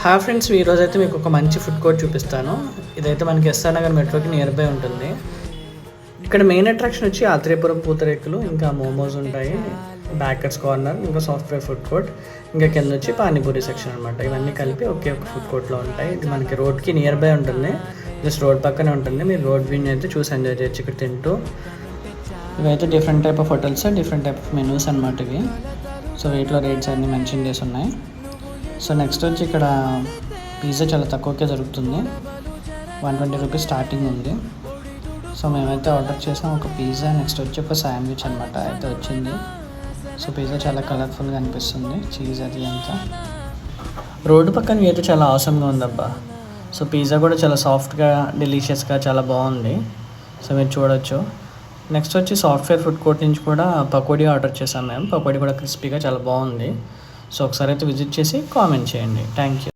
Hi friends, ఈరోజు అయితే మీకు ఒక మంచి ఫుడ్ కోర్ట్ చూపిస్తాను. ఇదైతే మనకి ఎస్ఆర్ నగర్ మెట్రోకి నియర్ బై ఉంటుంది. ఇక్కడ మెయిన్ అట్రాక్షన్ వచ్చి ఆత్రేయపురం పూతరేకులు, ఇంకా మోమోస్ ఉంటాయి, బ్యాకర్స్ కార్నర్, ఇంకా సాఫ్ట్వేర్ ఫుడ్ కోర్ట్, ఇంకా కింద వచ్చి పానీపూరి సెక్షన్ అనమాట. ఇవన్నీ కలిపి ఒకే ఒక ఫుడ్ కోర్ట్లో ఉంటాయి. ఇది మనకి రోడ్కి నియర్ బై ఉంటుంది, జస్ట్ రోడ్ పక్కనే ఉంటుంది. మీరు రోడ్ వ్యూని అయితే చూసి ఎంజాయ్ చేయొచ్చు ఇక్కడ తింటూ. ఇవైతే different type of hotels, different type of menus అనమాట ఇవి. సో వీటిలో రేట్స్ అన్నీ మెన్షన్ చేసి ఉన్నాయి. సో నెక్స్ట్ వచ్చి ఇక్కడ పిజ్జా చాలా తక్కువకే దొరుకుతుంది, 120 రూపీస్ స్టార్టింగ్ ఉంది. సో మేమైతే ఆర్డర్ చేసాం ఒక పిజ్జా, నెక్స్ట్ వచ్చి ఒక శాండ్విచ్ అనమాట అయితే వచ్చింది. సో పిజ్జా చాలా కలర్ఫుల్గా అనిపిస్తుంది, చీజ్ అది అంతా. రోడ్డు పక్కన అయితే చాలా ఆసమ్గా ఉందబ్బా. సో పిజ్జా కూడా చాలా సాఫ్ట్గా, డెలిషియస్గా చాలా బాగుంది. సో మీరు చూడొచ్చు. నెక్స్ట్ వచ్చి సాఫ్ట్వేర్ ఫుడ్ కోర్ట్ నుంచి కూడా పకోడీ ఆర్డర్ చేసాం మేము. పకోడీ కూడా క్రిస్పీగా చాలా బాగుంది. సో ఒకసారి అయితే విజిట్ చేసి కామెంట్ చేయండి. Thank you.